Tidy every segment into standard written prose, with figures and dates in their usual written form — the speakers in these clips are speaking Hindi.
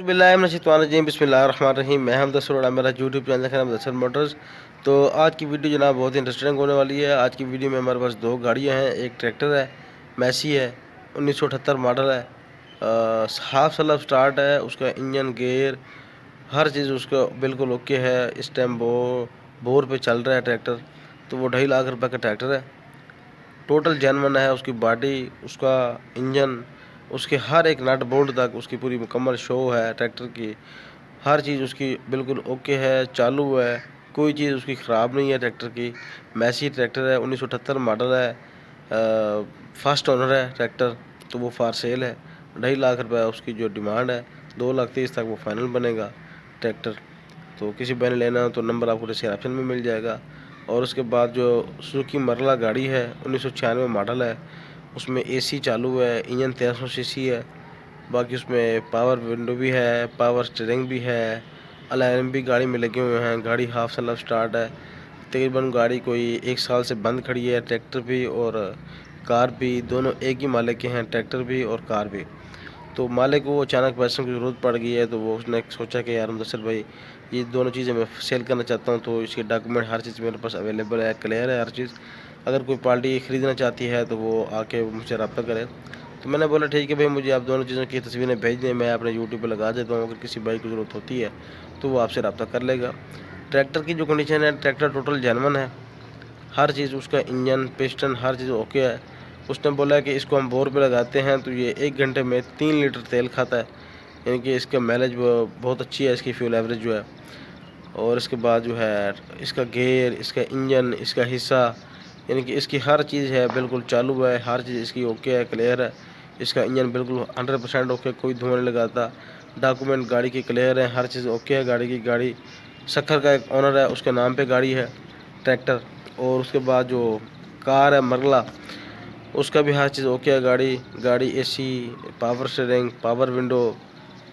औज़ुबिल्लाहिमिनश्शैतानिर्रजीम बिस्मिल्लाहिर्रहमानिर्रहीम। मैं हम मदसर, मेरा यूट्यूब चैनल है मदसर मोटर्स। तो आज की वीडियो जनाब बहुत इंटरेस्टिंग होने वाली है। आज की वीडियो में हमारे पास दो गाड़ियां हैं। एक ट्रैक्टर है, मैसी है, 1978 मॉडल है, हाफ सलब स्टार्ट है, उसका इंजन गेयर हर चीज़ उसका बिल्कुल ओके है। इस टाइम बोर पे चल रहा है ट्रैक्टर। तो वो 2.5 लाख रुपये का ट्रैक्टर है। टोटल जेनवन है, उसकी बॉडी, उसका इंजन, उसके हर एक नट बोल्ट तक उसकी पूरी मुकम्मल शो है। ट्रैक्टर की हर चीज़ उसकी बिल्कुल ओके है, चालू है, कोई चीज़ उसकी ख़राब नहीं है ट्रैक्टर की। मैसी ट्रैक्टर है, 1978 मॉडल है, फर्स्ट ओनर है ट्रैक्टर। तो वो फॉर सेल है। 2.5 लाख रुपये उसकी जो डिमांड है, 2,30,000 तक वो फाइनल बनेगा ट्रैक्टर। तो किसी भाई ने लेना हो तो नंबर आपको डिस्क्रिप्शन में मिल जाएगा। और उसके बाद जो सुजुकी मरला गाड़ी है, 1996 मॉडल है, उसमें एसी चालू है, इंजन 1300 सीसी है। बाकी उसमें पावर विंडो भी है, पावर स्टीयरिंग भी है, अलार्म भी गाड़ी में लगे हुए हैं। गाड़ी हाफ सलब स्टार्ट है। तकरीबन गाड़ी कोई 1 साल से बंद खड़ी है। ट्रैक्टर भी और कार भी दोनों एक ही मालिक के हैं, ट्रैक्टर भी और कार भी। तो मालिक को अचानक पैसों की ज़रूरत पड़ गई है, तो वो उसने सोचा कि यार मुदस्सिर भाई, ये दोनों चीज़ें मैं सेल करना चाहता हूँ। तो इसके डॉक्यूमेंट हर चीज़ मेरे पास अवेलेबल है, क्लियर है हर चीज़। अगर कोई पार्टी ख़रीदना चाहती है तो वो आके मुझसे रब्ता करे। तो मैंने बोला ठीक है भाई, मुझे आप दोनों चीज़ों की तस्वीरें भेज दें, मैं अपने यूट्यूब पर लगा देता हूँ। अगर किसी भाई को ज़रूरत होती है तो वो आपसे रब्ता कर लेगा। ट्रैक्टर की जो कंडीशन है, ट्रैक्टर टोटल जेन्युइन है। हर चीज़ उसका इंजन, पिस्टन हर चीज़ ओके है। उसने बोला कि इसको हम बोर पे लगाते हैं तो ये 1 घंटे में 3 लीटर तेल खाता है। यानी कि इसका माइलेज बहुत अच्छी है, इसकी फ्यूल एवरेज जो है। और इसके बाद जो है इसका गेयर, इसका इंजन, इसका हिस्सा, यानी कि इसकी हर चीज़ है बिल्कुल चालू है। हर चीज़ इसकी ओके है, क्लियर है। इसका इंजन बिल्कुल 100% ओके, कोई धुआं नहीं लगाता। डॉक्यूमेंट गाड़ी की क्लियर है, हर चीज़ ओके है गाड़ी की। गाड़ी सखर का एक ओनर है, उसके नाम पे गाड़ी है ट्रैक्टर। और उसके बाद जो कार है मरला, उसका भी हर चीज़ ओके है। गाड़ी AC, power steering, power window.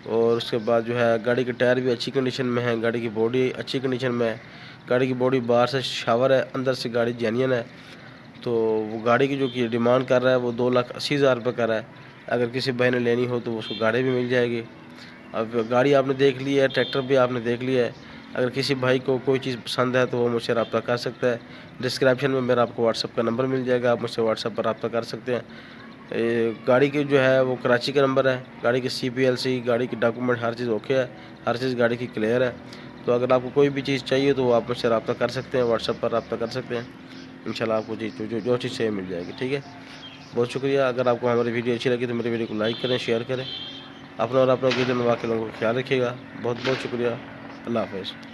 और उसके बाद जो है गाड़ी के टायर भी अच्छी कंडीशन में है, गाड़ी की बॉडी अच्छी कंडीशन में है। गाड़ी की बॉडी बाहर से शावर है, अंदर से गाड़ी जेन्युइन है। तो वो गाड़ी की जो कि डिमांड कर रहा है वो 2,80,000 रुपये कर रहा है। अगर किसी भाई ने लेनी हो तो उसको गाड़ी भी मिल जाएगी। अब गाड़ी आपने देख ली है, ट्रैक्टर भी आपने देख लिया है। अगर किसी भाई को कोई चीज़ पसंद है तो वो मुझसे रब्ता कर सकता है। डिस्क्रिप्शन में मेरा आपको व्हाट्सअप का नंबर मिल जाएगा, आप मुझसे व्हाट्सअप पर रब्ता कर सकते हैं। गाड़ी की जो है वो कराची का नंबर है। गाड़ी की CPLC, गाड़ी की डॉक्यूमेंट हर चीज़ ओके है, हर चीज़ गाड़ी की क्लियर है। तो अगर आपको कोई भी चीज़ चाहिए तो आप मुझसे रब्ता कर सकते हैं, व्हाट्सअप पर रब्ता कर सकते हैं। इंशाल्लाह आपको जो चीज़ चाहिए मिल जाएगी। ठीक है, बहुत शुक्रिया। अगर आपको हमारी वीडियो अच्छी लगी तो मेरी वीडियो को लाइक करें, शेयर करें। अपना और अपने गिरद नवां के लोगों का ख्याल रखिएगा। बहुत बहुत शुक्रिया। अल्लाह हाफ़िज़।